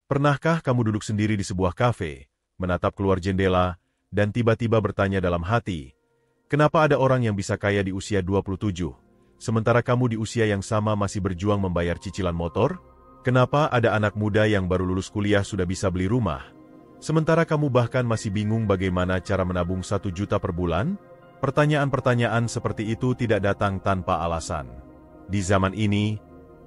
Pernahkah kamu duduk sendiri di sebuah kafe, menatap keluar jendela, dan tiba-tiba bertanya dalam hati, kenapa ada orang yang bisa kaya di usia 27, sementara kamu di usia yang sama masih berjuang membayar cicilan motor? Kenapa ada anak muda yang baru lulus kuliah sudah bisa beli rumah, sementara kamu bahkan masih bingung bagaimana cara menabung 1 juta per bulan? Pertanyaan-pertanyaan seperti itu tidak datang tanpa alasan. Di zaman ini,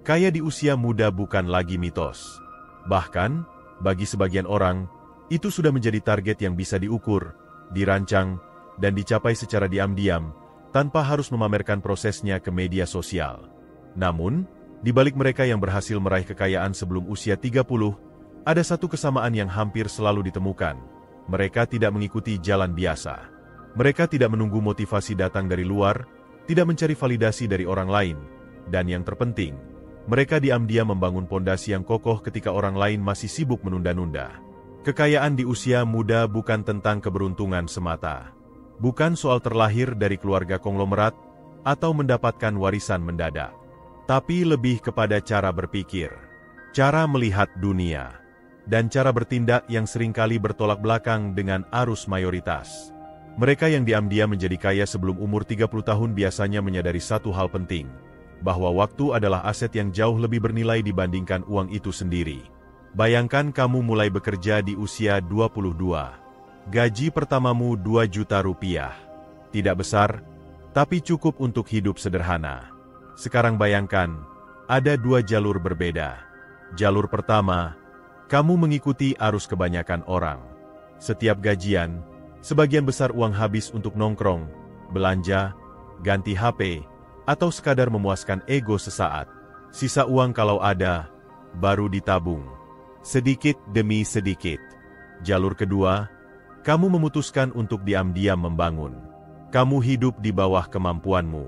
kaya di usia muda bukan lagi mitos. Bahkan, bagi sebagian orang, itu sudah menjadi target yang bisa diukur, dirancang, dan dicapai secara diam-diam, tanpa harus memamerkan prosesnya ke media sosial. Namun, di balik mereka yang berhasil meraih kekayaan sebelum usia 30, ada satu kesamaan yang hampir selalu ditemukan. Mereka tidak mengikuti jalan biasa. Mereka tidak menunggu motivasi datang dari luar, tidak mencari validasi dari orang lain, dan yang terpenting, mereka diam-diam membangun pondasi yang kokoh ketika orang lain masih sibuk menunda-nunda. Kekayaan di usia muda bukan tentang keberuntungan semata. Bukan soal terlahir dari keluarga konglomerat atau mendapatkan warisan mendadak. Tapi lebih kepada cara berpikir, cara melihat dunia, dan cara bertindak yang seringkali bertolak belakang dengan arus mayoritas. Mereka yang diam-diam menjadi kaya sebelum umur 30 tahun biasanya menyadari satu hal penting, bahwa waktu adalah aset yang jauh lebih bernilai dibandingkan uang itu sendiri. Bayangkan kamu mulai bekerja di usia 22. Gaji pertamamu 2 juta rupiah. Tidak besar, tapi cukup untuk hidup sederhana. Sekarang bayangkan, ada 2 jalur berbeda. Jalur pertama, kamu mengikuti arus kebanyakan orang. Setiap gajian, sebagian besar uang habis untuk nongkrong, belanja, ganti HP, atau sekadar memuaskan ego sesaat. Sisa uang kalau ada, baru ditabung. Sedikit demi sedikit. Jalur kedua, kamu memutuskan untuk diam-diam membangun. Kamu hidup di bawah kemampuanmu.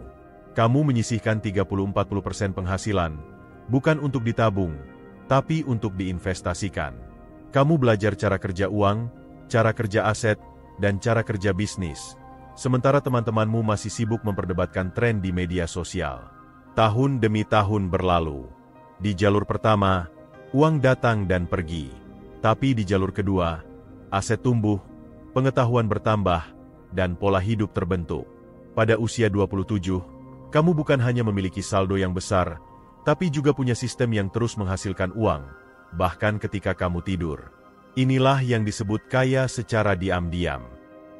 Kamu menyisihkan 30-40% penghasilan, bukan untuk ditabung, tapi untuk diinvestasikan. Kamu belajar cara kerja uang, cara kerja aset, dan cara kerja bisnis. Sementara teman-temanmu masih sibuk memperdebatkan tren di media sosial. Tahun demi tahun berlalu. Di jalur pertama, uang datang dan pergi. Tapi di jalur kedua, aset tumbuh, pengetahuan bertambah, dan pola hidup terbentuk. Pada usia 27, kamu bukan hanya memiliki saldo yang besar, tapi juga punya sistem yang terus menghasilkan uang, bahkan ketika kamu tidur. Inilah yang disebut kaya secara diam-diam.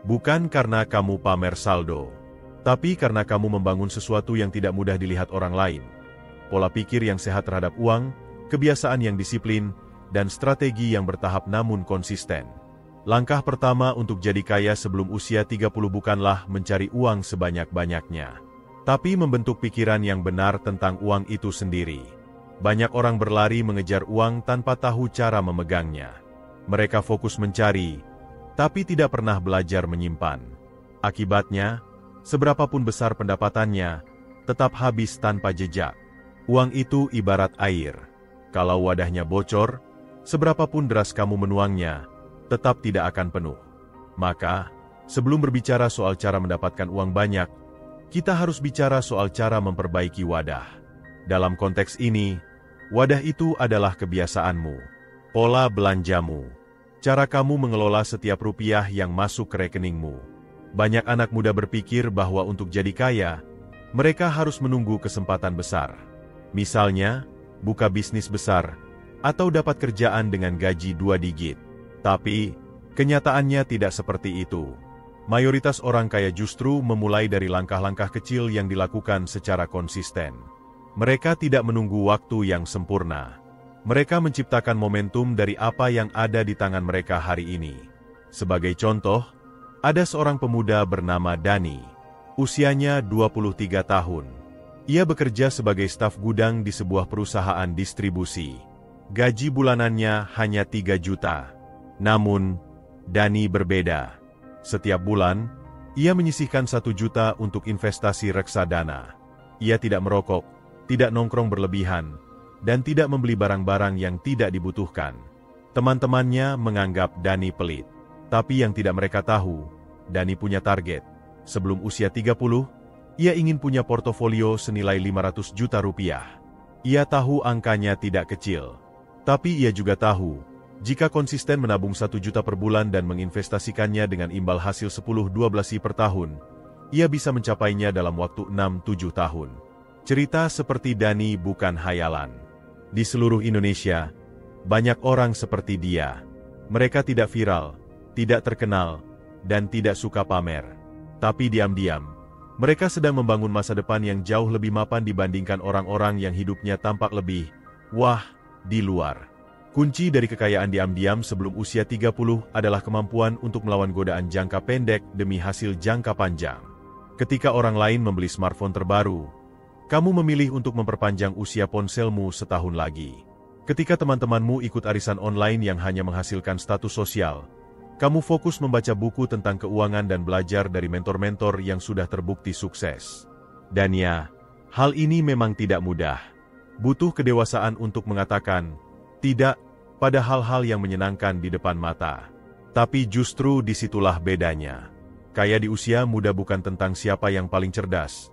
Bukan karena kamu pamer saldo, tapi karena kamu membangun sesuatu yang tidak mudah dilihat orang lain. Pola pikir yang sehat terhadap uang, kebiasaan yang disiplin, dan strategi yang bertahap namun konsisten. Langkah pertama untuk jadi kaya sebelum usia 30 bukanlah mencari uang sebanyak-banyaknya, tapi membentuk pikiran yang benar tentang uang itu sendiri. Banyak orang berlari mengejar uang tanpa tahu cara memegangnya. Mereka fokus mencari, tapi tidak pernah belajar menyimpan. Akibatnya, seberapapun besar pendapatannya, tetap habis tanpa jejak. Uang itu ibarat air. Kalau wadahnya bocor, seberapapun deras kamu menuangnya, tetap tidak akan penuh. Maka, sebelum berbicara soal cara mendapatkan uang banyak, kita harus bicara soal cara memperbaiki wadah. Dalam konteks ini, wadah itu adalah kebiasaanmu, pola belanjamu, cara kamu mengelola setiap rupiah yang masuk ke rekeningmu. Banyak anak muda berpikir bahwa untuk jadi kaya, mereka harus menunggu kesempatan besar. Misalnya, buka bisnis besar, atau dapat kerjaan dengan gaji 2 digit. Tapi, kenyataannya tidak seperti itu. Mayoritas orang kaya justru memulai dari langkah-langkah kecil yang dilakukan secara konsisten. Mereka tidak menunggu waktu yang sempurna. Mereka menciptakan momentum dari apa yang ada di tangan mereka hari ini. Sebagai contoh, ada seorang pemuda bernama Dani. Usianya 23 tahun. Ia bekerja sebagai staf gudang di sebuah perusahaan distribusi. Gaji bulanannya hanya 3 juta. Namun, Dani berbeda. Setiap bulan, ia menyisihkan 1 juta untuk investasi reksadana. Ia tidak merokok, tidak nongkrong berlebihan, dan tidak membeli barang-barang yang tidak dibutuhkan. Teman-temannya menganggap Dani pelit. Tapi yang tidak mereka tahu, Dani punya target. Sebelum usia 30, ia ingin punya portofolio senilai 500 juta rupiah. Ia tahu angkanya tidak kecil. Tapi ia juga tahu, Jika konsisten menabung 1 juta per bulan dan menginvestasikannya dengan imbal hasil 10-12% per tahun, ia bisa mencapainya dalam waktu 6-7 tahun. Cerita seperti Dani bukan hayalan. Di seluruh Indonesia, banyak orang seperti dia. Mereka tidak viral, tidak terkenal, dan tidak suka pamer. Tapi diam-diam, mereka sedang membangun masa depan yang jauh lebih mapan dibandingkan orang-orang yang hidupnya tampak lebih, wah, di luar. Kunci dari kekayaan diam-diam sebelum usia 30 adalah kemampuan untuk melawan godaan jangka pendek demi hasil jangka panjang. Ketika orang lain membeli smartphone terbaru, kamu memilih untuk memperpanjang usia ponselmu setahun lagi. Ketika teman-temanmu ikut arisan online yang hanya menghasilkan status sosial, kamu fokus membaca buku tentang keuangan dan belajar dari mentor-mentor yang sudah terbukti sukses. Dan ya, hal ini memang tidak mudah. Butuh kedewasaan untuk mengatakan tidak pada hal-hal yang menyenangkan di depan mata. Tapi justru disitulah bedanya. Kaya di usia muda bukan tentang siapa yang paling cerdas,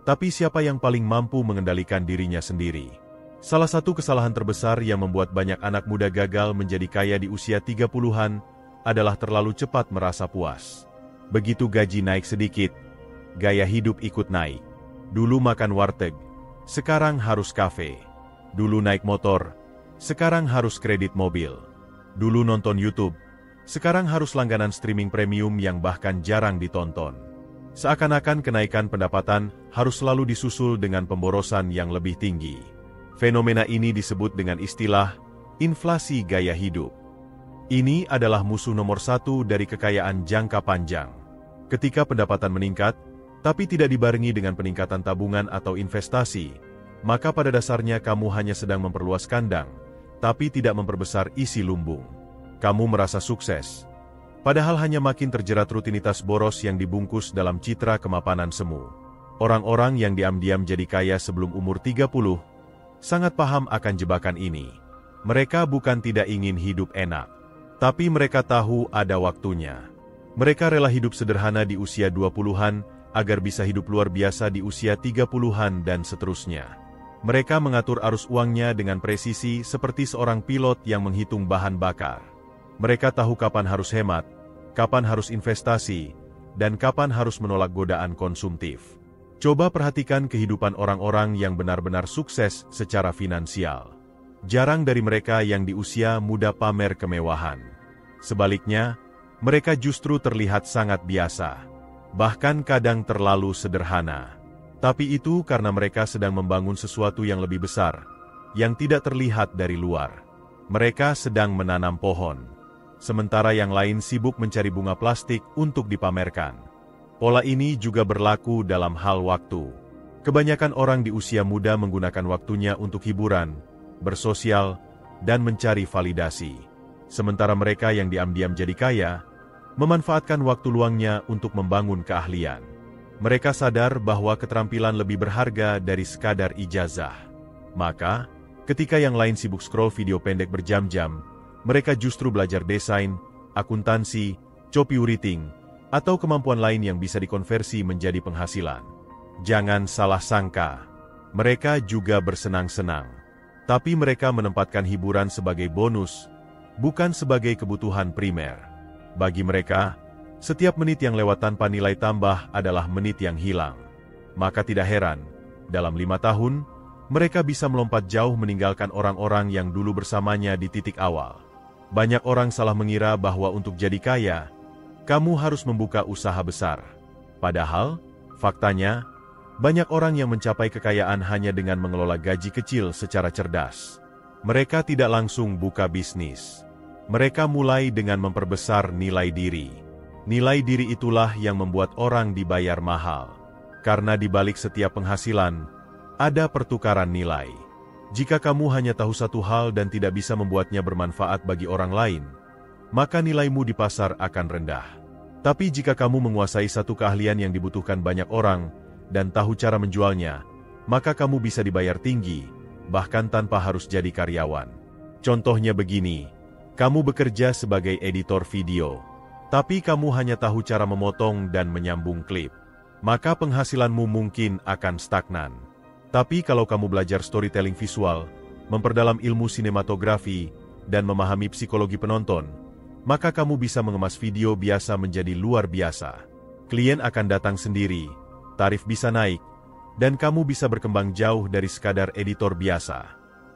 tapi siapa yang paling mampu mengendalikan dirinya sendiri. Salah satu kesalahan terbesar yang membuat banyak anak muda gagal menjadi kaya di usia 30-an adalah terlalu cepat merasa puas. Begitu gaji naik sedikit, gaya hidup ikut naik. Dulu makan warteg, sekarang harus kafe. Dulu naik motor, sekarang harus kredit mobil. Dulu nonton YouTube, sekarang harus langganan streaming premium yang bahkan jarang ditonton. Seakan-akan kenaikan pendapatan harus selalu disusul dengan pemborosan yang lebih tinggi. Fenomena ini disebut dengan istilah inflasi gaya hidup. Ini adalah musuh nomor 1 dari kekayaan jangka panjang. Ketika pendapatan meningkat, tapi tidak dibarengi dengan peningkatan tabungan atau investasi, maka pada dasarnya kamu hanya sedang memperluas kandang, tapi tidak memperbesar isi lumbung. Kamu merasa sukses, padahal hanya makin terjerat rutinitas boros yang dibungkus dalam citra kemapanan semu. Orang-orang yang diam-diam jadi kaya sebelum umur 30, sangat paham akan jebakan ini. Mereka bukan tidak ingin hidup enak, tapi mereka tahu ada waktunya. Mereka rela hidup sederhana di usia 20-an, agar bisa hidup luar biasa di usia 30-an dan seterusnya. Mereka mengatur arus uangnya dengan presisi seperti seorang pilot yang menghitung bahan bakar. Mereka tahu kapan harus hemat, kapan harus investasi, dan kapan harus menolak godaan konsumtif. Coba perhatikan kehidupan orang-orang yang benar-benar sukses secara finansial. Jarang dari mereka yang di usia muda pamer kemewahan. Sebaliknya, mereka justru terlihat sangat biasa, bahkan kadang terlalu sederhana. Tapi itu karena mereka sedang membangun sesuatu yang lebih besar, yang tidak terlihat dari luar. Mereka sedang menanam pohon, sementara yang lain sibuk mencari bunga plastik untuk dipamerkan. Pola ini juga berlaku dalam hal waktu. Kebanyakan orang di usia muda menggunakan waktunya untuk hiburan, bersosial, dan mencari validasi. Sementara mereka yang diam-diam jadi kaya, memanfaatkan waktu luangnya untuk membangun keahlian. Mereka sadar bahwa keterampilan lebih berharga dari sekadar ijazah. Maka, ketika yang lain sibuk scroll video pendek berjam-jam, mereka justru belajar desain, akuntansi, copywriting, atau kemampuan lain yang bisa dikonversi menjadi penghasilan. Jangan salah sangka, mereka juga bersenang-senang. Tapi mereka menempatkan hiburan sebagai bonus, bukan sebagai kebutuhan primer. Bagi mereka, setiap menit yang lewat tanpa nilai tambah adalah menit yang hilang. Maka tidak heran, dalam 5 tahun, mereka bisa melompat jauh meninggalkan orang-orang yang dulu bersamanya di titik awal. Banyak orang salah mengira bahwa untuk jadi kaya, kamu harus membuka usaha besar. Padahal, faktanya, banyak orang yang mencapai kekayaan hanya dengan mengelola gaji kecil secara cerdas. Mereka tidak langsung buka bisnis. Mereka mulai dengan memperbesar nilai diri. Nilai diri itulah yang membuat orang dibayar mahal. Karena di balik setiap penghasilan, ada pertukaran nilai. Jika kamu hanya tahu satu hal dan tidak bisa membuatnya bermanfaat bagi orang lain, maka nilaimu di pasar akan rendah. Tapi jika kamu menguasai satu keahlian yang dibutuhkan banyak orang, dan tahu cara menjualnya, maka kamu bisa dibayar tinggi, bahkan tanpa harus jadi karyawan. Contohnya begini, kamu bekerja sebagai editor video, tapi kamu hanya tahu cara memotong dan menyambung klip, maka penghasilanmu mungkin akan stagnan. Tapi kalau kamu belajar storytelling visual, memperdalam ilmu sinematografi, dan memahami psikologi penonton, maka kamu bisa mengemas video biasa menjadi luar biasa. Klien akan datang sendiri, tarif bisa naik, dan kamu bisa berkembang jauh dari sekadar editor biasa.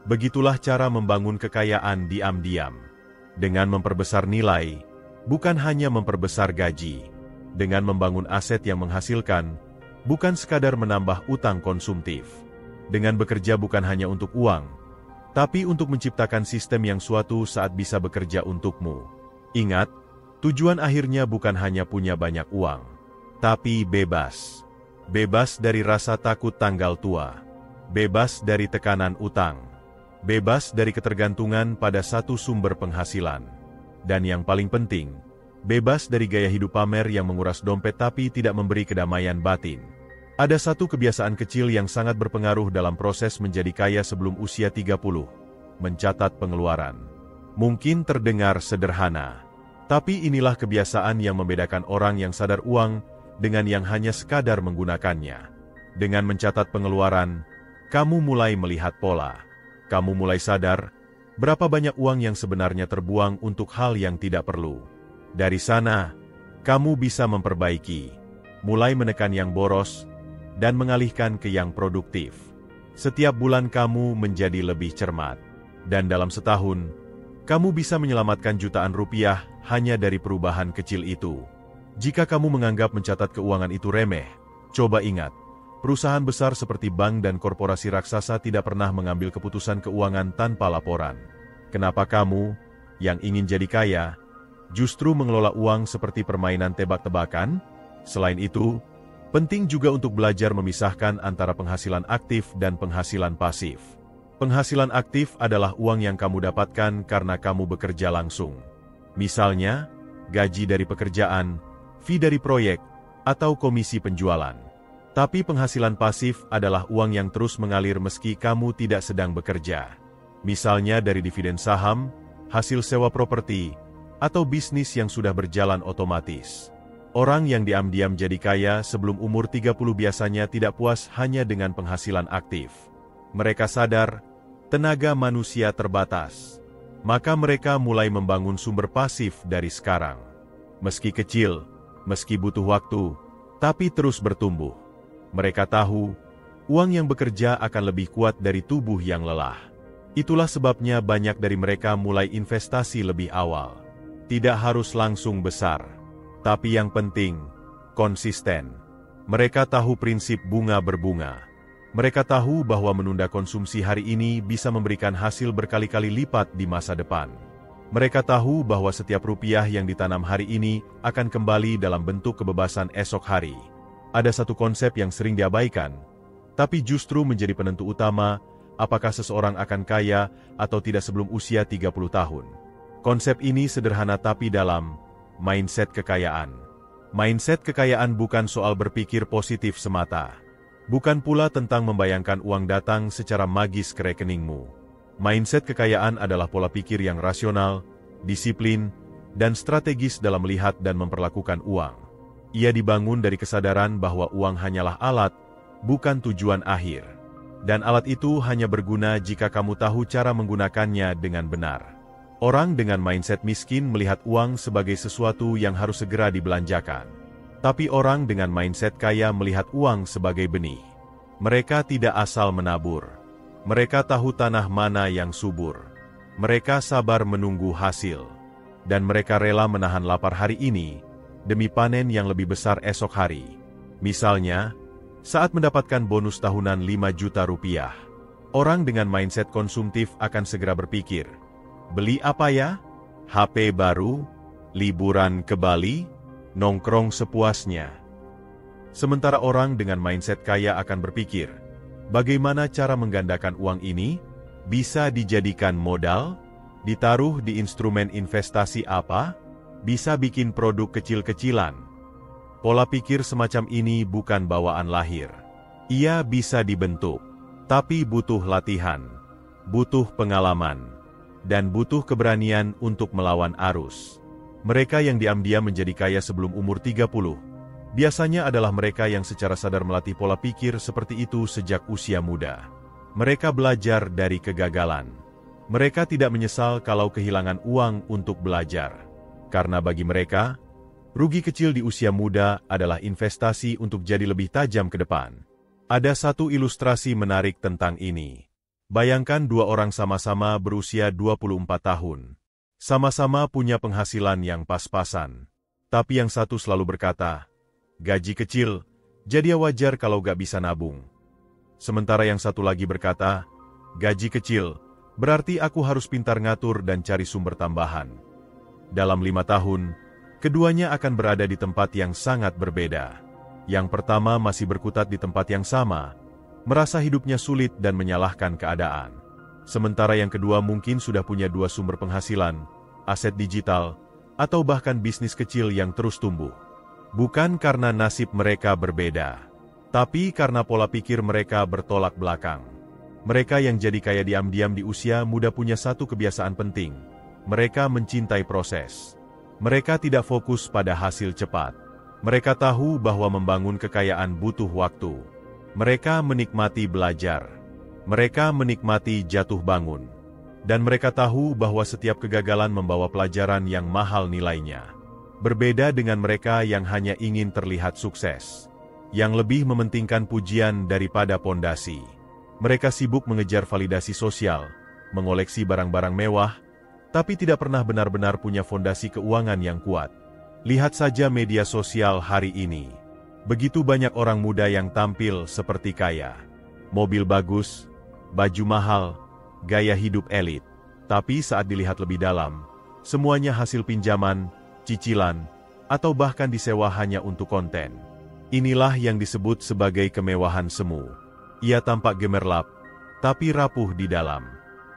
Begitulah cara membangun kekayaan diam-diam. Dengan memperbesar nilai, bukan hanya memperbesar gaji. Dengan membangun aset yang menghasilkan, bukan sekadar menambah utang konsumtif. Dengan bekerja bukan hanya untuk uang, tapi untuk menciptakan sistem yang suatu saat bisa bekerja untukmu. Ingat, tujuan akhirnya bukan hanya punya banyak uang, tapi bebas. Bebas dari rasa takut tanggal tua. Bebas dari tekanan utang. Bebas dari ketergantungan pada satu sumber penghasilan. Dan yang paling penting, bebas dari gaya hidup pamer yang menguras dompet tapi tidak memberi kedamaian batin. Ada satu kebiasaan kecil yang sangat berpengaruh dalam proses menjadi kaya sebelum usia 30. Mencatat pengeluaran. Mungkin terdengar sederhana, tapi inilah kebiasaan yang membedakan orang yang sadar uang dengan yang hanya sekadar menggunakannya. Dengan mencatat pengeluaran, kamu mulai melihat pola. Kamu mulai sadar berapa banyak uang yang sebenarnya terbuang untuk hal yang tidak perlu. Dari sana, kamu bisa memperbaiki, mulai menekan yang boros, dan mengalihkan ke yang produktif. Setiap bulan kamu menjadi lebih cermat. Dan dalam setahun, kamu bisa menyelamatkan jutaan rupiah hanya dari perubahan kecil itu. Jika kamu menganggap mencatat keuangan itu remeh, coba ingat, perusahaan besar seperti bank dan korporasi raksasa tidak pernah mengambil keputusan keuangan tanpa laporan. Kenapa kamu, yang ingin jadi kaya, justru mengelola uang seperti permainan tebak-tebakan? Selain itu, penting juga untuk belajar memisahkan antara penghasilan aktif dan penghasilan pasif. Penghasilan aktif adalah uang yang kamu dapatkan karena kamu bekerja langsung. Misalnya, gaji dari pekerjaan, fee dari proyek, atau komisi penjualan. Tapi penghasilan pasif adalah uang yang terus mengalir meski kamu tidak sedang bekerja. Misalnya dari dividen saham, hasil sewa properti, atau bisnis yang sudah berjalan otomatis. Orang yang diam-diam jadi kaya sebelum umur 30 biasanya tidak puas hanya dengan penghasilan aktif. Mereka sadar, tenaga manusia terbatas. Maka mereka mulai membangun sumber pasif dari sekarang. Meski kecil, meski butuh waktu, tapi terus bertumbuh. Mereka tahu, uang yang bekerja akan lebih kuat dari tubuh yang lelah. Itulah sebabnya banyak dari mereka mulai investasi lebih awal. Tidak harus langsung besar. Tapi yang penting, konsisten. Mereka tahu prinsip bunga berbunga. Mereka tahu bahwa menunda konsumsi hari ini bisa memberikan hasil berkali-kali lipat di masa depan. Mereka tahu bahwa setiap rupiah yang ditanam hari ini akan kembali dalam bentuk kebebasan esok hari. Ada satu konsep yang sering diabaikan, tapi justru menjadi penentu utama apakah seseorang akan kaya atau tidak sebelum usia 30 tahun. Konsep ini sederhana tapi dalam. Mindset kekayaan. Mindset kekayaan bukan soal berpikir positif semata. Bukan pula tentang membayangkan uang datang secara magis ke rekeningmu. Mindset kekayaan adalah pola pikir yang rasional, disiplin, dan strategis dalam melihat dan memperlakukan uang. Ia dibangun dari kesadaran bahwa uang hanyalah alat, bukan tujuan akhir. Dan alat itu hanya berguna jika kamu tahu cara menggunakannya dengan benar. Orang dengan mindset miskin melihat uang sebagai sesuatu yang harus segera dibelanjakan. Tapi orang dengan mindset kaya melihat uang sebagai benih. Mereka tidak asal menabur. Mereka tahu tanah mana yang subur. Mereka sabar menunggu hasil. Dan mereka rela menahan lapar hari ini, demi panen yang lebih besar esok hari. Misalnya, saat mendapatkan bonus tahunan 5 juta rupiah, orang dengan mindset konsumtif akan segera berpikir, beli apa ya? HP baru? Liburan ke Bali? Nongkrong sepuasnya. Sementara orang dengan mindset kaya akan berpikir, bagaimana cara menggandakan uang ini? Bisa dijadikan modal? Ditaruh di instrumen investasi apa? Bisa bikin produk kecil-kecilan. Pola pikir semacam ini bukan bawaan lahir. Ia bisa dibentuk, tapi butuh latihan, butuh pengalaman, dan butuh keberanian untuk melawan arus. Mereka yang diam-diam menjadi kaya sebelum umur 30, biasanya adalah mereka yang secara sadar melatih pola pikir seperti itu sejak usia muda. Mereka belajar dari kegagalan. Mereka tidak menyesal kalau kehilangan uang untuk belajar. Karena bagi mereka, rugi kecil di usia muda adalah investasi untuk jadi lebih tajam ke depan. Ada satu ilustrasi menarik tentang ini. Bayangkan dua orang sama-sama berusia 24 tahun. Sama-sama punya penghasilan yang pas-pasan. Tapi yang satu selalu berkata, gaji kecil, jadi wajar kalau gak bisa nabung. Sementara yang satu lagi berkata, gaji kecil, berarti aku harus pintar ngatur dan cari sumber tambahan. Dalam 5 tahun, keduanya akan berada di tempat yang sangat berbeda. Yang pertama masih berkutat di tempat yang sama, merasa hidupnya sulit dan menyalahkan keadaan. Sementara yang kedua mungkin sudah punya 2 sumber penghasilan, aset digital, atau bahkan bisnis kecil yang terus tumbuh. Bukan karena nasib mereka berbeda, tapi karena pola pikir mereka bertolak belakang. Mereka yang jadi kaya diam-diam di usia muda punya satu kebiasaan penting. Mereka mencintai proses. Mereka tidak fokus pada hasil cepat. Mereka tahu bahwa membangun kekayaan butuh waktu. Mereka menikmati belajar. Mereka menikmati jatuh bangun. Dan mereka tahu bahwa setiap kegagalan membawa pelajaran yang mahal nilainya. Berbeda dengan mereka yang hanya ingin terlihat sukses. Yang lebih mementingkan pujian daripada pondasi. Mereka sibuk mengejar validasi sosial, mengoleksi barang-barang mewah, tapi tidak pernah benar-benar punya fondasi keuangan yang kuat. Lihat saja media sosial hari ini. Begitu banyak orang muda yang tampil seperti kaya. Mobil bagus, baju mahal, gaya hidup elit. Tapi saat dilihat lebih dalam, semuanya hasil pinjaman, cicilan, atau bahkan disewa hanya untuk konten. Inilah yang disebut sebagai kemewahan semu. Ia tampak gemerlap, tapi rapuh di dalam.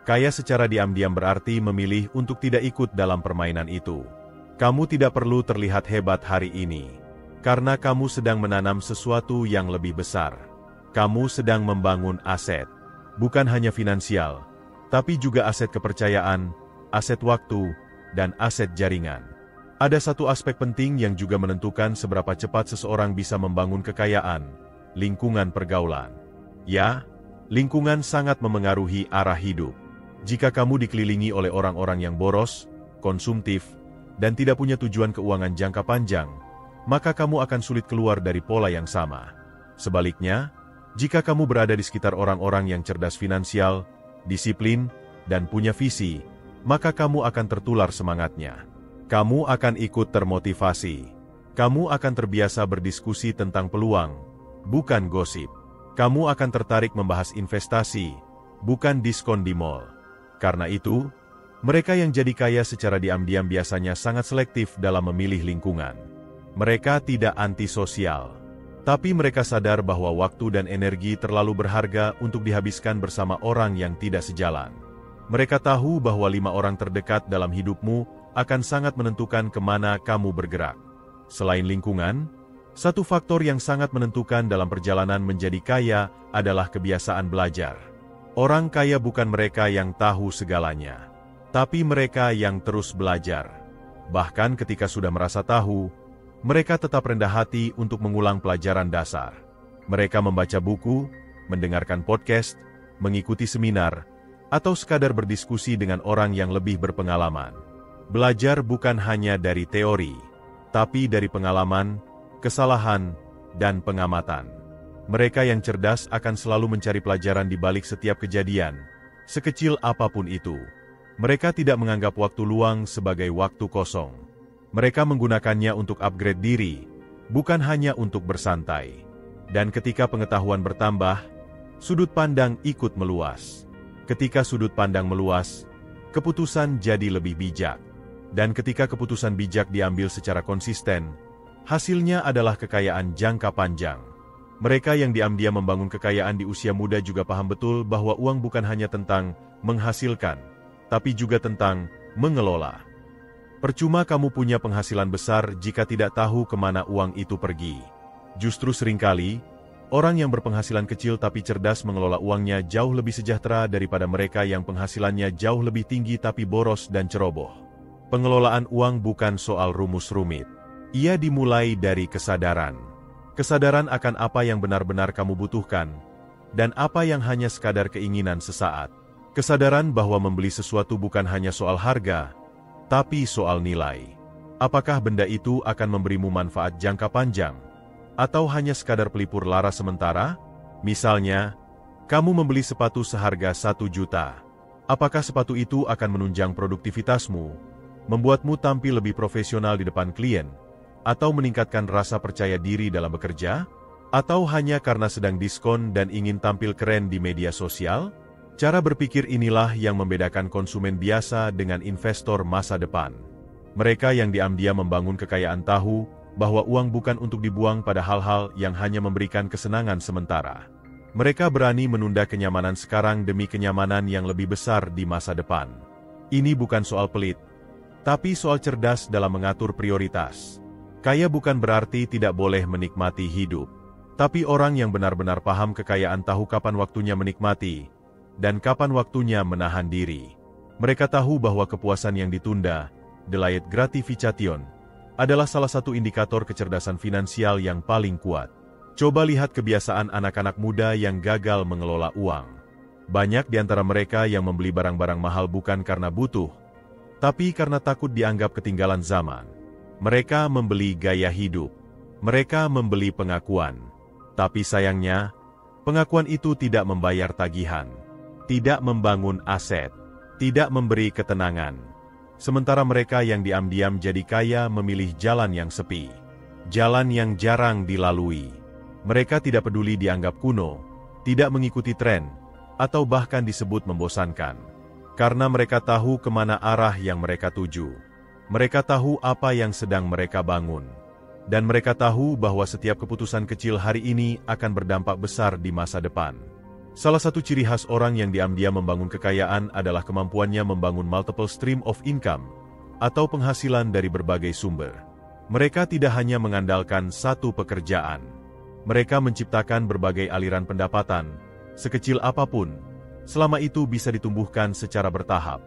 Kaya secara diam-diam berarti memilih untuk tidak ikut dalam permainan itu. Kamu tidak perlu terlihat hebat hari ini, karena kamu sedang menanam sesuatu yang lebih besar. Kamu sedang membangun aset, bukan hanya finansial, tapi juga aset kepercayaan, aset waktu, dan aset jaringan. Ada satu aspek penting yang juga menentukan seberapa cepat seseorang bisa membangun kekayaan, lingkungan pergaulan. Ya, lingkungan sangat memengaruhi arah hidup. Jika kamu dikelilingi oleh orang-orang yang boros, konsumtif, dan tidak punya tujuan keuangan jangka panjang, maka kamu akan sulit keluar dari pola yang sama. Sebaliknya, jika kamu berada di sekitar orang-orang yang cerdas finansial, disiplin, dan punya visi, maka kamu akan tertular semangatnya. Kamu akan ikut termotivasi. Kamu akan terbiasa berdiskusi tentang peluang, bukan gosip. Kamu akan tertarik membahas investasi, bukan diskon di mall. Karena itu, mereka yang jadi kaya secara diam-diam biasanya sangat selektif dalam memilih lingkungan. Mereka tidak antisosial, tapi mereka sadar bahwa waktu dan energi terlalu berharga untuk dihabiskan bersama orang yang tidak sejalan. Mereka tahu bahwa 5 orang terdekat dalam hidupmu akan sangat menentukan kemana kamu bergerak. Selain lingkungan, satu faktor yang sangat menentukan dalam perjalanan menjadi kaya adalah kebiasaan belajar. Orang kaya bukan mereka yang tahu segalanya, tapi mereka yang terus belajar. Bahkan ketika sudah merasa tahu, mereka tetap rendah hati untuk mengulang pelajaran dasar. Mereka membaca buku, mendengarkan podcast, mengikuti seminar, atau sekadar berdiskusi dengan orang yang lebih berpengalaman. Belajar bukan hanya dari teori, tapi dari pengalaman, kesalahan, dan pengamatan. Mereka yang cerdas akan selalu mencari pelajaran di balik setiap kejadian, sekecil apapun itu. Mereka tidak menganggap waktu luang sebagai waktu kosong. Mereka menggunakannya untuk upgrade diri, bukan hanya untuk bersantai. Dan ketika pengetahuan bertambah, sudut pandang ikut meluas. Ketika sudut pandang meluas, keputusan jadi lebih bijak. Dan ketika keputusan bijak diambil secara konsisten, hasilnya adalah kekayaan jangka panjang. Mereka yang diam-diam membangun kekayaan di usia muda juga paham betul bahwa uang bukan hanya tentang menghasilkan, tapi juga tentang mengelola. Percuma kamu punya penghasilan besar jika tidak tahu kemana uang itu pergi. Justru seringkali, orang yang berpenghasilan kecil tapi cerdas mengelola uangnya jauh lebih sejahtera daripada mereka yang penghasilannya jauh lebih tinggi tapi boros dan ceroboh. Pengelolaan uang bukan soal rumus rumit. Ia dimulai dari kesadaran. Kesadaran akan apa yang benar-benar kamu butuhkan, dan apa yang hanya sekadar keinginan sesaat. Kesadaran bahwa membeli sesuatu bukan hanya soal harga, tapi soal nilai. Apakah benda itu akan memberimu manfaat jangka panjang, atau hanya sekadar pelipur lara sementara? Misalnya, kamu membeli sepatu seharga 1 juta. Apakah sepatu itu akan menunjang produktivitasmu, membuatmu tampil lebih profesional di depan klien, atau meningkatkan rasa percaya diri dalam bekerja? Atau hanya karena sedang diskon dan ingin tampil keren di media sosial? Cara berpikir inilah yang membedakan konsumen biasa dengan investor masa depan. Mereka yang diam-diam membangun kekayaan tahu bahwa uang bukan untuk dibuang pada hal-hal yang hanya memberikan kesenangan sementara. Mereka berani menunda kenyamanan sekarang demi kenyamanan yang lebih besar di masa depan. Ini bukan soal pelit, tapi soal cerdas dalam mengatur prioritas. Kaya bukan berarti tidak boleh menikmati hidup. Tapi orang yang benar-benar paham kekayaan tahu kapan waktunya menikmati, dan kapan waktunya menahan diri. Mereka tahu bahwa kepuasan yang ditunda, delayed gratification, adalah salah satu indikator kecerdasan finansial yang paling kuat. Coba lihat kebiasaan anak-anak muda yang gagal mengelola uang. Banyak di antara mereka yang membeli barang-barang mahal bukan karena butuh, tapi karena takut dianggap ketinggalan zaman. Mereka membeli gaya hidup. Mereka membeli pengakuan. Tapi sayangnya, pengakuan itu tidak membayar tagihan, tidak membangun aset, tidak memberi ketenangan. Sementara mereka yang diam-diam jadi kaya memilih jalan yang sepi, jalan yang jarang dilalui. Mereka tidak peduli dianggap kuno, tidak mengikuti tren, atau bahkan disebut membosankan. Karena mereka tahu kemana arah yang mereka tuju. Mereka tahu apa yang sedang mereka bangun. Dan mereka tahu bahwa setiap keputusan kecil hari ini akan berdampak besar di masa depan. Salah satu ciri khas orang yang diam-diam membangun kekayaan adalah kemampuannya membangun multiple stream of income, atau penghasilan dari berbagai sumber. Mereka tidak hanya mengandalkan satu pekerjaan. Mereka menciptakan berbagai aliran pendapatan, sekecil apapun, selama itu bisa ditumbuhkan secara bertahap.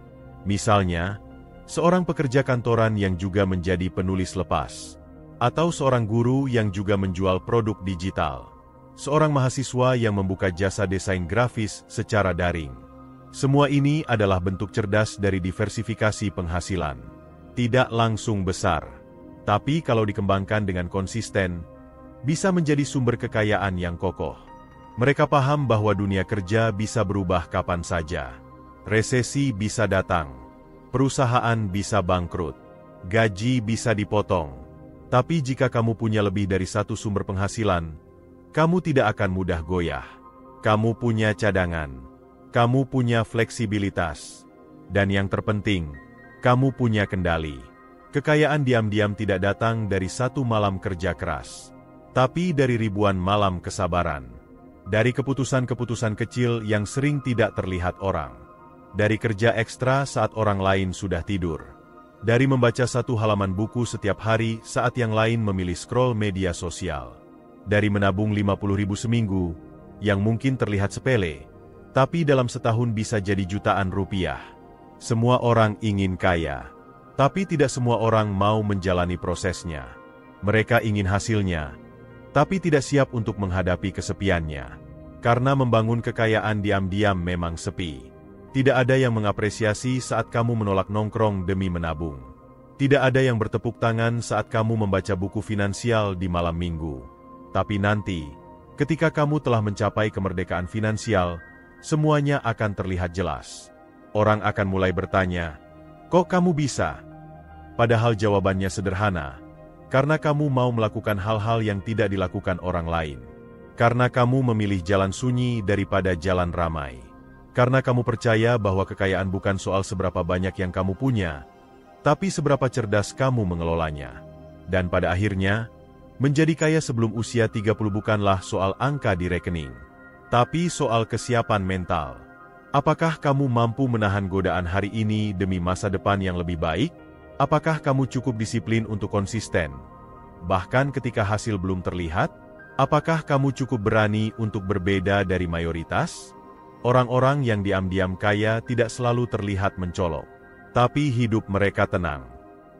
Misalnya, seorang pekerja kantoran yang juga menjadi penulis lepas, atau seorang guru yang juga menjual produk digital. Seorang mahasiswa yang membuka jasa desain grafis secara daring. Semua ini adalah bentuk cerdas dari diversifikasi penghasilan. Tidak langsung besar, tapi kalau dikembangkan dengan konsisten, bisa menjadi sumber kekayaan yang kokoh. Mereka paham bahwa dunia kerja bisa berubah kapan saja. Resesi bisa datang, perusahaan bisa bangkrut, gaji bisa dipotong. Tapi jika kamu punya lebih dari satu sumber penghasilan, kamu tidak akan mudah goyah. Kamu punya cadangan, kamu punya fleksibilitas, dan yang terpenting, kamu punya kendali. Kekayaan diam-diam tidak datang dari satu malam kerja keras, tapi dari ribuan malam kesabaran. Dari keputusan-keputusan kecil yang sering tidak terlihat orang. Dari kerja ekstra saat orang lain sudah tidur. Dari membaca satu halaman buku setiap hari saat yang lain memilih scroll media sosial. Dari menabung 50.000 seminggu, yang mungkin terlihat sepele, tapi dalam setahun bisa jadi jutaan rupiah. Semua orang ingin kaya, tapi tidak semua orang mau menjalani prosesnya. Mereka ingin hasilnya, tapi tidak siap untuk menghadapi kesepiannya. Karena membangun kekayaan diam-diam memang sepi. Tidak ada yang mengapresiasi saat kamu menolak nongkrong demi menabung. Tidak ada yang bertepuk tangan saat kamu membaca buku finansial di malam minggu. Tapi nanti, ketika kamu telah mencapai kemerdekaan finansial, semuanya akan terlihat jelas. Orang akan mulai bertanya, "Kok kamu bisa?" Padahal jawabannya sederhana, karena kamu mau melakukan hal-hal yang tidak dilakukan orang lain. Karena kamu memilih jalan sunyi daripada jalan ramai. Karena kamu percaya bahwa kekayaan bukan soal seberapa banyak yang kamu punya, tapi seberapa cerdas kamu mengelolanya. Dan pada akhirnya, menjadi kaya sebelum usia 30 bukanlah soal angka di rekening, tapi soal kesiapan mental. Apakah kamu mampu menahan godaan hari ini demi masa depan yang lebih baik? Apakah kamu cukup disiplin untuk konsisten? Bahkan ketika hasil belum terlihat, apakah kamu cukup berani untuk berbeda dari mayoritas? Orang-orang yang diam-diam kaya tidak selalu terlihat mencolok, tapi hidup mereka tenang.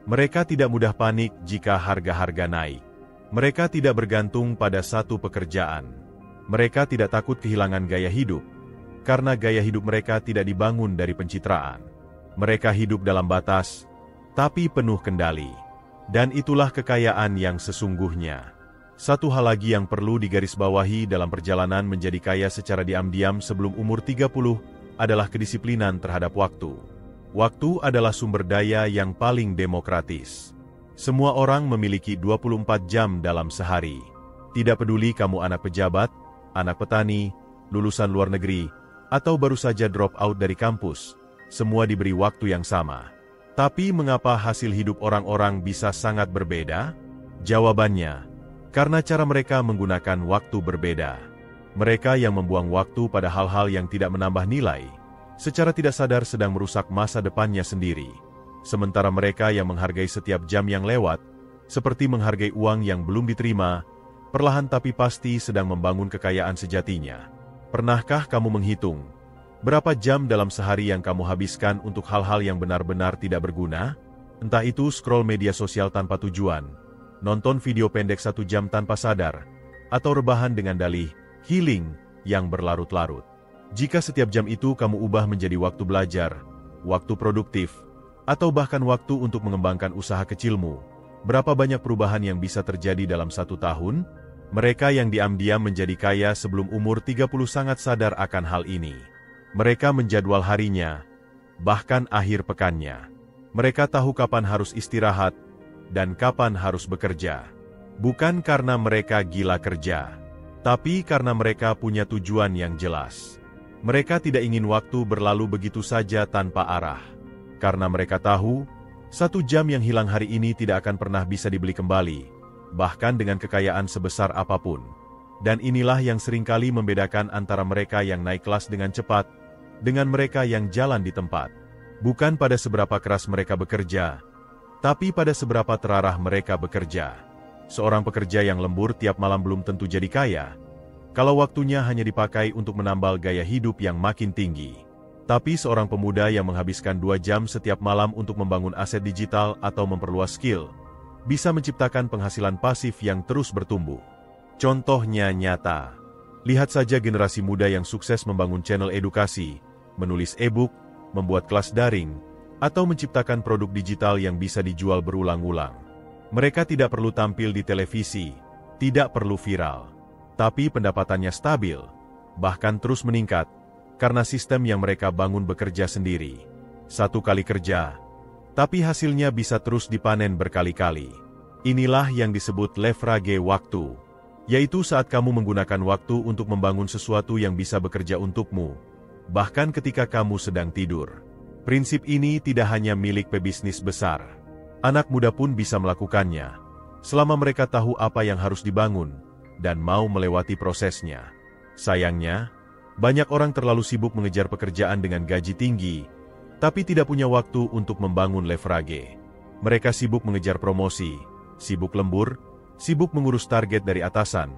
Mereka tidak mudah panik jika harga-harga naik. Mereka tidak bergantung pada satu pekerjaan. Mereka tidak takut kehilangan gaya hidup, karena gaya hidup mereka tidak dibangun dari pencitraan. Mereka hidup dalam batas, tapi penuh kendali. Dan itulah kekayaan yang sesungguhnya. Satu hal lagi yang perlu digarisbawahi dalam perjalanan menjadi kaya secara diam-diam sebelum umur 30 adalah kedisiplinan terhadap waktu. Waktu adalah sumber daya yang paling demokratis. Semua orang memiliki 24 jam dalam sehari. Tidak peduli kamu anak pejabat, anak petani, lulusan luar negeri, atau baru saja drop out dari kampus, semua diberi waktu yang sama. Tapi mengapa hasil hidup orang-orang bisa sangat berbeda? Jawabannya, karena cara mereka menggunakan waktu berbeda. Mereka yang membuang waktu pada hal-hal yang tidak menambah nilai, secara tidak sadar sedang merusak masa depannya sendiri. Sementara mereka yang menghargai setiap jam yang lewat, seperti menghargai uang yang belum diterima, perlahan tapi pasti sedang membangun kekayaan sejatinya. Pernahkah kamu menghitung berapa jam dalam sehari yang kamu habiskan untuk hal-hal yang benar-benar tidak berguna? Entah itu scroll media sosial tanpa tujuan, nonton video pendek 1 jam tanpa sadar, atau rebahan dengan dalih healing yang berlarut-larut. Jika setiap jam itu kamu ubah menjadi waktu belajar, waktu produktif, atau bahkan waktu untuk mengembangkan usaha kecilmu, berapa banyak perubahan yang bisa terjadi dalam 1 tahun? Mereka yang diam-diam menjadi kaya sebelum umur 30 sangat sadar akan hal ini. Mereka menjadwal harinya, bahkan akhir pekannya. Mereka tahu kapan harus istirahat, dan kapan harus bekerja. Bukan karena mereka gila kerja, tapi karena mereka punya tujuan yang jelas. Mereka tidak ingin waktu berlalu begitu saja tanpa arah. Karena mereka tahu, 1 jam yang hilang hari ini tidak akan pernah bisa dibeli kembali, bahkan dengan kekayaan sebesar apapun. Dan inilah yang seringkali membedakan antara mereka yang naik kelas dengan cepat, dengan mereka yang jalan di tempat. Bukan pada seberapa keras mereka bekerja, tapi pada seberapa terarah mereka bekerja. Seorang pekerja yang lembur tiap malam belum tentu jadi kaya, kalau waktunya hanya dipakai untuk menambal gaya hidup yang makin tinggi. Tapi seorang pemuda yang menghabiskan 2 jam setiap malam untuk membangun aset digital atau memperluas skill, bisa menciptakan penghasilan pasif yang terus bertumbuh. Contohnya nyata. Lihat saja generasi muda yang sukses membangun channel edukasi, menulis e-book, membuat kelas daring, atau menciptakan produk digital yang bisa dijual berulang-ulang. Mereka tidak perlu tampil di televisi, tidak perlu viral, tapi pendapatannya stabil, bahkan terus meningkat, karena sistem yang mereka bangun bekerja sendiri. 1 kali kerja, tapi hasilnya bisa terus dipanen berkali-kali. Inilah yang disebut leverage waktu, yaitu saat kamu menggunakan waktu untuk membangun sesuatu yang bisa bekerja untukmu, bahkan ketika kamu sedang tidur. Prinsip ini tidak hanya milik pebisnis besar. Anak muda pun bisa melakukannya, selama mereka tahu apa yang harus dibangun, dan mau melewati prosesnya. Sayangnya, banyak orang terlalu sibuk mengejar pekerjaan dengan gaji tinggi, tapi tidak punya waktu untuk membangun leverage. Mereka sibuk mengejar promosi, sibuk lembur, sibuk mengurus target dari atasan,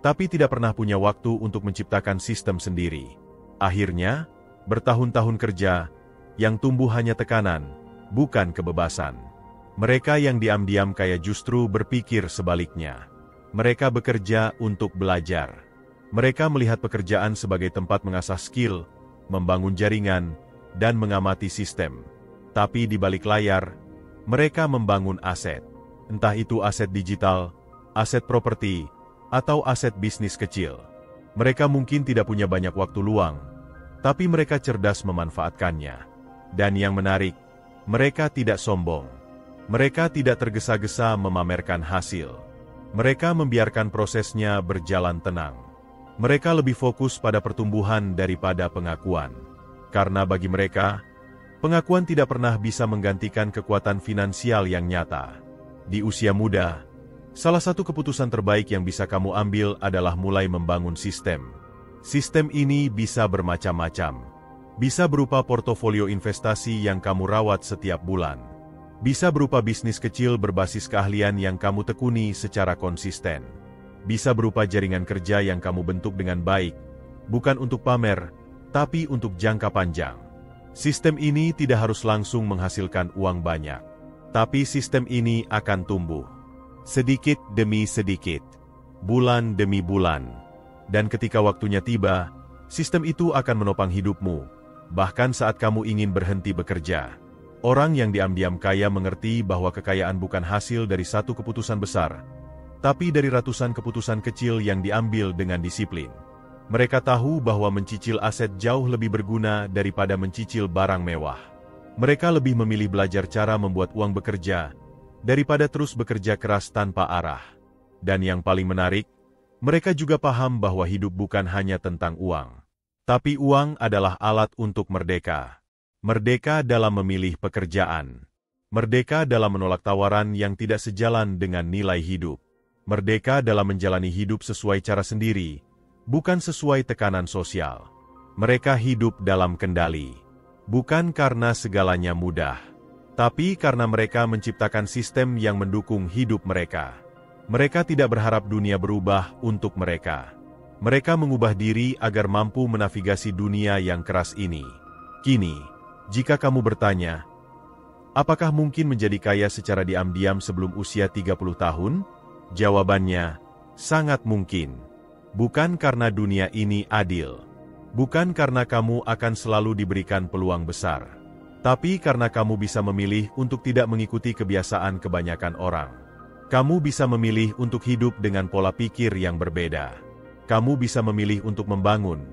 tapi tidak pernah punya waktu untuk menciptakan sistem sendiri. Akhirnya, bertahun-tahun kerja, yang tumbuh hanya tekanan, bukan kebebasan. Mereka yang diam-diam kaya justru berpikir sebaliknya. Mereka bekerja untuk belajar. Mereka melihat pekerjaan sebagai tempat mengasah skill, membangun jaringan, dan mengamati sistem. Tapi di balik layar, mereka membangun aset. Entah itu aset digital, aset properti, atau aset bisnis kecil. Mereka mungkin tidak punya banyak waktu luang, tapi mereka cerdas memanfaatkannya. Dan yang menarik, mereka tidak sombong. Mereka tidak tergesa-gesa memamerkan hasil. Mereka membiarkan prosesnya berjalan tenang. Mereka lebih fokus pada pertumbuhan daripada pengakuan. Karena bagi mereka, pengakuan tidak pernah bisa menggantikan kekuatan finansial yang nyata. Di usia muda, salah satu keputusan terbaik yang bisa kamu ambil adalah mulai membangun sistem. Sistem ini bisa bermacam-macam. Bisa berupa portofolio investasi yang kamu rawat setiap bulan. Bisa berupa bisnis kecil berbasis keahlian yang kamu tekuni secara konsisten. Bisa berupa jaringan kerja yang kamu bentuk dengan baik, bukan untuk pamer, tapi untuk jangka panjang. Sistem ini tidak harus langsung menghasilkan uang banyak, tapi sistem ini akan tumbuh. Sedikit demi sedikit, bulan demi bulan. Dan ketika waktunya tiba, Sistem itu akan menopang hidupmu, bahkan saat kamu ingin berhenti bekerja. Orang yang diam-diam kaya mengerti bahwa kekayaan bukan hasil dari satu keputusan besar, tapi dari ratusan keputusan kecil yang diambil dengan disiplin. Mereka tahu bahwa mencicil aset jauh lebih berguna daripada mencicil barang mewah. Mereka lebih memilih belajar cara membuat uang bekerja, daripada terus bekerja keras tanpa arah. Dan yang paling menarik, mereka juga paham bahwa hidup bukan hanya tentang uang. Tapi uang adalah alat untuk merdeka. Merdeka dalam memilih pekerjaan. Merdeka dalam menolak tawaran yang tidak sejalan dengan nilai hidup. Merdeka dalam menjalani hidup sesuai cara sendiri, bukan sesuai tekanan sosial. Mereka hidup dalam kendali. Bukan karena segalanya mudah, tapi karena mereka menciptakan sistem yang mendukung hidup mereka. Mereka tidak berharap dunia berubah untuk mereka. Mereka mengubah diri agar mampu menavigasi dunia yang keras ini. Kini, jika kamu bertanya, apakah mungkin menjadi kaya secara diam-diam sebelum usia 30 tahun? Jawabannya, sangat mungkin. Bukan karena dunia ini adil. Bukan karena kamu akan selalu diberikan peluang besar. Tapi karena kamu bisa memilih untuk tidak mengikuti kebiasaan kebanyakan orang. Kamu bisa memilih untuk hidup dengan pola pikir yang berbeda. Kamu bisa memilih untuk membangun,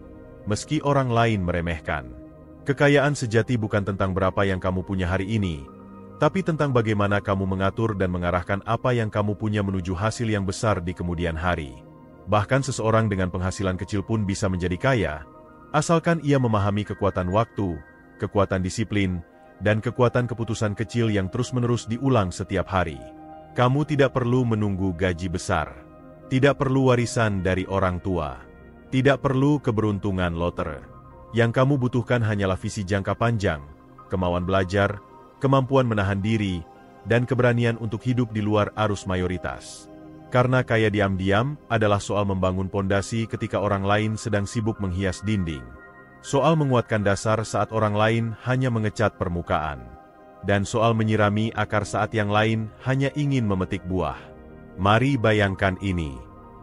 meski orang lain meremehkan. Kekayaan sejati bukan tentang berapa yang kamu punya hari ini, tapi tentang bagaimana kamu mengatur dan mengarahkan apa yang kamu punya menuju hasil yang besar di kemudian hari. Bahkan seseorang dengan penghasilan kecil pun bisa menjadi kaya, asalkan ia memahami kekuatan waktu, kekuatan disiplin, dan kekuatan keputusan kecil yang terus-menerus diulang setiap hari. Kamu tidak perlu menunggu gaji besar, tidak perlu warisan dari orang tua, tidak perlu keberuntungan lotre. Yang kamu butuhkan hanyalah visi jangka panjang, kemauan belajar, kemampuan menahan diri, dan keberanian untuk hidup di luar arus mayoritas. Karena kaya diam-diam adalah soal membangun pondasi ketika orang lain sedang sibuk menghias dinding. Soal menguatkan dasar saat orang lain hanya mengecat permukaan. Dan soal menyirami akar saat yang lain hanya ingin memetik buah. Mari bayangkan ini.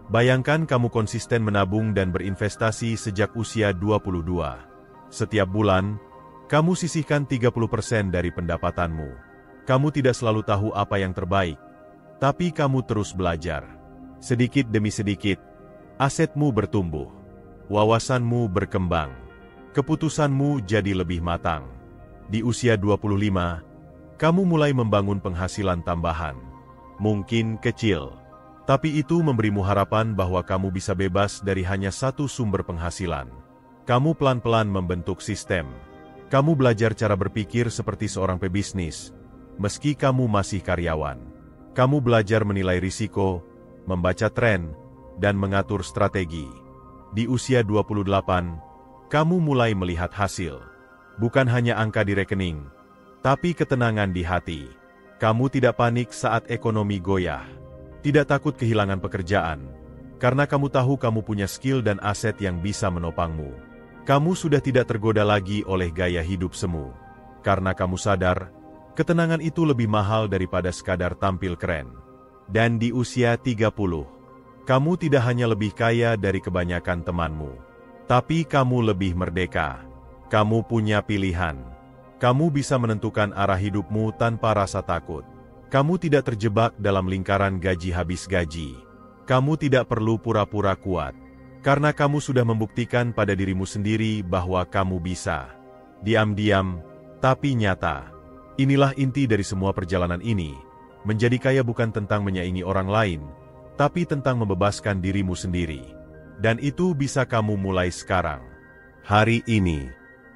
Bayangkan kamu konsisten menabung dan berinvestasi sejak usia 22. Setiap bulan, kamu sisihkan 30% dari pendapatanmu. Kamu tidak selalu tahu apa yang terbaik, tapi kamu terus belajar. Sedikit demi sedikit, asetmu bertumbuh. Wawasanmu berkembang. Keputusanmu jadi lebih matang. Di usia 25, kamu mulai membangun penghasilan tambahan. Mungkin kecil, tapi itu memberimu harapan bahwa kamu bisa bebas dari hanya satu sumber penghasilan. Kamu pelan-pelan membentuk sistem. Kamu belajar cara berpikir seperti seorang pebisnis, meski kamu masih karyawan. Kamu belajar menilai risiko, membaca tren, dan mengatur strategi. Di usia 28, kamu mulai melihat hasil. Bukan hanya angka di rekening, tapi ketenangan di hati. Kamu tidak panik saat ekonomi goyah. Tidak takut kehilangan pekerjaan, karena kamu tahu kamu punya skill dan aset yang bisa menopangmu. Kamu sudah tidak tergoda lagi oleh gaya hidup semu, karena kamu sadar, ketenangan itu lebih mahal daripada sekadar tampil keren. Dan di usia 30, kamu tidak hanya lebih kaya dari kebanyakan temanmu, tapi kamu lebih merdeka. Kamu punya pilihan. Kamu bisa menentukan arah hidupmu tanpa rasa takut. Kamu tidak terjebak dalam lingkaran gaji habis gaji. Kamu tidak perlu pura-pura kuat, karena kamu sudah membuktikan pada dirimu sendiri bahwa kamu bisa. Diam-diam, tapi nyata. Inilah inti dari semua perjalanan ini. Menjadi kaya bukan tentang menyaingi orang lain, tapi tentang membebaskan dirimu sendiri. Dan itu bisa kamu mulai sekarang. Hari ini,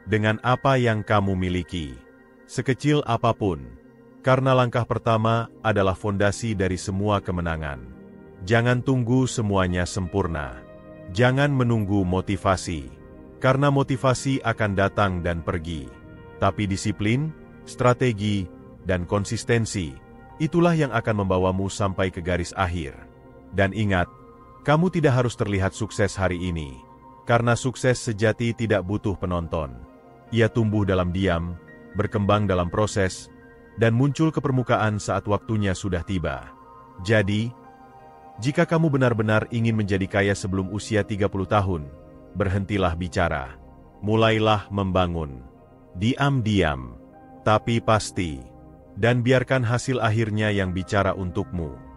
dengan apa yang kamu miliki, sekecil apapun. Karena langkah pertama adalah fondasi dari semua kemenangan. Jangan tunggu semuanya sempurna. Jangan menunggu motivasi. Karena motivasi akan datang dan pergi. Tapi disiplin, strategi, dan konsistensi, itulah yang akan membawamu sampai ke garis akhir. Dan ingat, kamu tidak harus terlihat sukses hari ini. Karena sukses sejati tidak butuh penonton. Ia tumbuh dalam diam, berkembang dalam proses, dan muncul ke permukaan saat waktunya sudah tiba. Jadi, jika kamu benar-benar ingin menjadi kaya sebelum usia 30 tahun, berhentilah bicara. Mulailah membangun. Diam-diam, tapi pasti. Dan biarkan hasil akhirnya yang bicara untukmu.